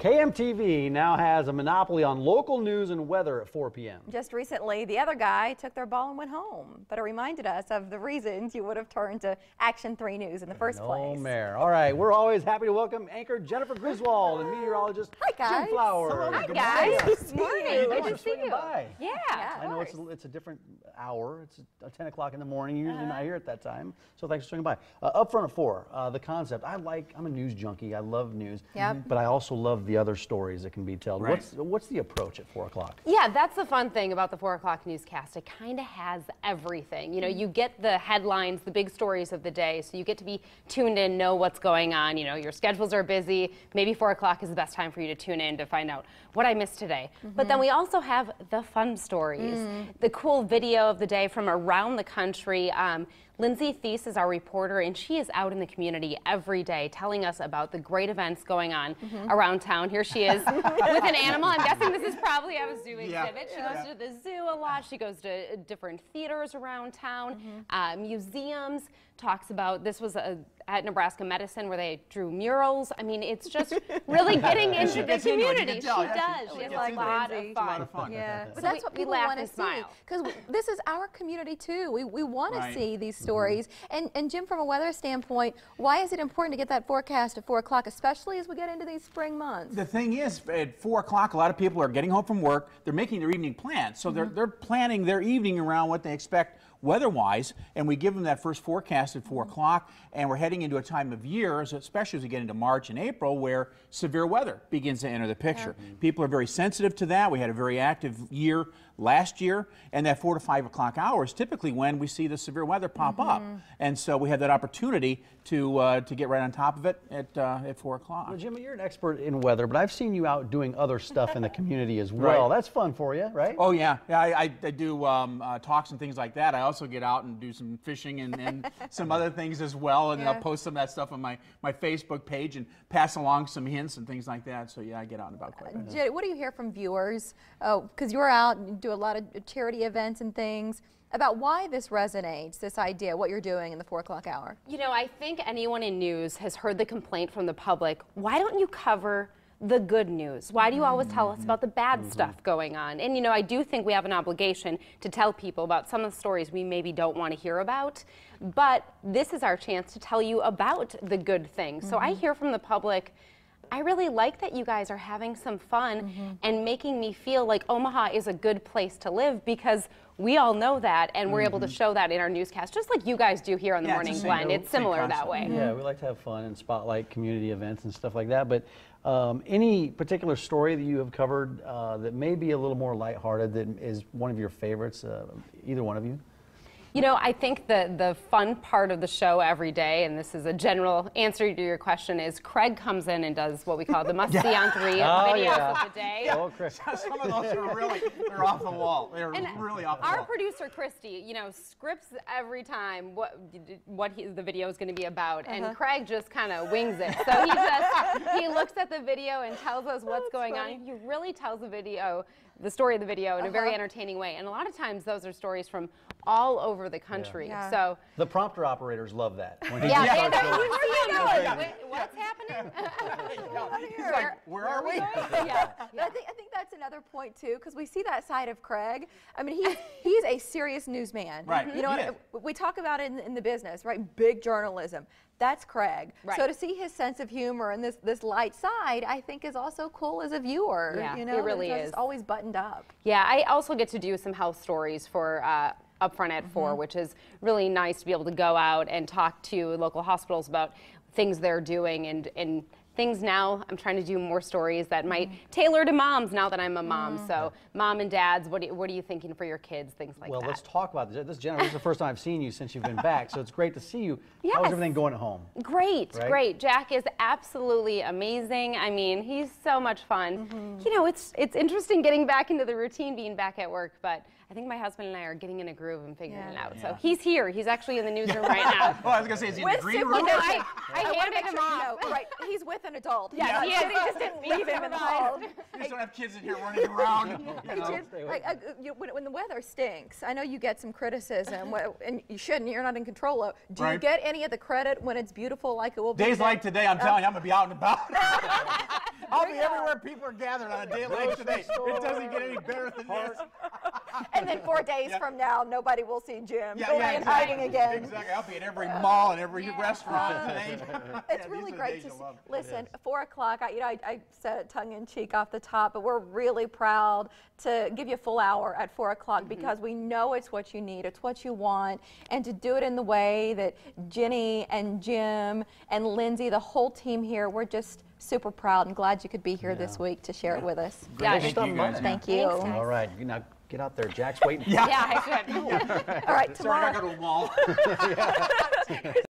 KMTV now has a monopoly on local news and weather at 4 p.m. Just recently, the other guy took their ball and went home, but it reminded us of the reasons you would have turned to Action 3 News in the first place. Mayor. All right, we're always happy to welcome anchor Jennifer Griswold and meteorologist Jim Flowers. Hi, guys. Good morning. Good to see you. Yeah, I know it's a different hour. It's 10 o'clock in the morning. You're usually not here at that time, so thanks for swinging by. Up front at 4, the concept. I'm a news junkie. I love news, but I also love the other stories that can be told. Right. What's the approach at 4 o'clock? Yeah, that's the fun thing about the 4 o'clock newscast. It kind of has everything. You know, you get the headlines, the big stories of the day, so you get to be tuned in, know what's going on. You know, your schedules are busy. Maybe 4 o'clock is the best time for you to tune in to find out what I missed today. But then we also have the fun stories, the cool video of the day from around the country. Lindsay Thies is our reporter, and she is out in the community every day telling us about the great events going on around town. Here she is with an animal. I'm guessing this is probably a zoo exhibit. She goes to the zoo a lot. She goes to different theaters around town, museums, talks about, this was at Nebraska Medicine where they drew murals. I mean, it's just really getting into the community. She does. She has a lot of fun. Yeah, but So that's what we people laugh want to and see, smile. because this is our community too. We want to see these stories. And Jim, from a weather standpoint, why is it important to get that forecast at 4 o'clock, especially as we get into these spring months? The thing is, at 4 o'clock, a lot of people are getting home from work. They're making their evening plans, so they're planning their evening around what they expect weather-wise, and we give them that first forecast at 4 o'clock, and we're heading into a time of year, especially as we get into March and April, where severe weather begins to enter the picture. People are very sensitive to that. We had a very active year last year, and that 4 to 5 o'clock hour is typically when we see the severe weather pop up, and so we have that opportunity to get right on top of it at 4 o'clock. Well, Jimmy, you're an expert in weather, but I've seen you out doing other stuff in the community as well. That's fun for you, right? Oh yeah, I do talks and things like that. I also get out and do some fishing and some other things as well, and I'll post some of that stuff on my Facebook page and pass along some hints and things like that. So yeah, I get out and about quite a bit. Jay, what do you hear from viewers? Because you're out and do a lot of charity events and things, about why this resonates, this idea, what you're doing in the 4 o'clock hour. You know, I think anyone in news has heard the complaint from the public, why don't you cover the good news? Why do you always tell us about the bad stuff going on? And you know, I do think we have an obligation to tell people about some of the stories we maybe don't want to hear about, but this is our chance to tell you about the good things. So I hear from the public, I really like that you guys are having some fun and making me feel like Omaha is a good place to live, because we all know that, and we're able to show that in our newscast, just like you guys do here on the Morning Blend. It's similar that way. Yeah, we like to have fun and spotlight community events and stuff like that. But any particular story that you have covered that may be a little more lighthearted, that is one of your favorites, either one of you? You know, I think the fun part of the show every day, and this is a general answer to your question, is Craig comes in and does what we call the must-see on 3 videos of the day. Some of those are really, they're off the wall. They're really off the wall. Our producer, Christy, you know, scripts every time what the video is going to be about, and Craig just kind of wings it. So he looks at the video and tells us what's going on. He really tells the story of the video in a very entertaining way, and a lot of times those are stories from all over the country. So the prompter operators love that. When he what's happening? He's like, where are we? I think that's another point too, because we see that side of Craig. I mean, he's a serious newsman. Right. You know, we talk about it in the business, right? Big journalism. That's Craig. Right. So to see his sense of humor and this light side, I think is also cool as a viewer. Yeah, you know, it really is. It's always buttoned up. Yeah, I also get to do some health stories for up front at 4, which is really nice to be able to go out and talk to local hospitals about things they're doing and things now. I'm trying to do more stories that might tailor to moms now that I'm a mom. So mom and dads, what are you thinking for your kids, things like that. Well, let's talk about this. Jennifer, this is the first time I've seen you since you've been back, so it's great to see you. How's everything going at home? Great, great. Jack is absolutely amazing. I mean, he's so much fun. You know, it's interesting getting back into the routine, being back at work, but I think my husband and I are getting in a groove and figuring it out. Yeah. So he's here. He's actually in the newsroom right now. Oh, I was going to say, is he in the green room? I want to handed make him sure you off. know, right, he's with an adult. Yeah, he is. Jenny just didn't leave him in the hall. You just don't have kids in here running around. Hey, Jim, when the weather stinks, I know you get some criticism, and you shouldn't, you're not in control of. Do you get any of the credit when it's beautiful like it will be? Days like today, I'm telling you, I'm going to be out and about. I'll be everywhere people are gathered on a day like today. It doesn't get any better than this. And then 4 days from now, nobody will see Jim. Yeah, He'll be in hiding again. Exactly. I'll be at every mall and every restaurant today. It's really great to listen. 4 o'clock. I said it tongue in cheek off the top, but we're really proud to give you a full hour at 4 o'clock because we know it's what you need, it's what you want, and to do it in the way that Jenny and Jim and Lindsay, the whole team here, we're just super proud and glad you could be here this week to share it with us. Yeah, Thank you guys. Thank you. All right, now get out there. Jack's waiting. yeah, I should. All right, Sorry, I tomorrow. got to go to the wall.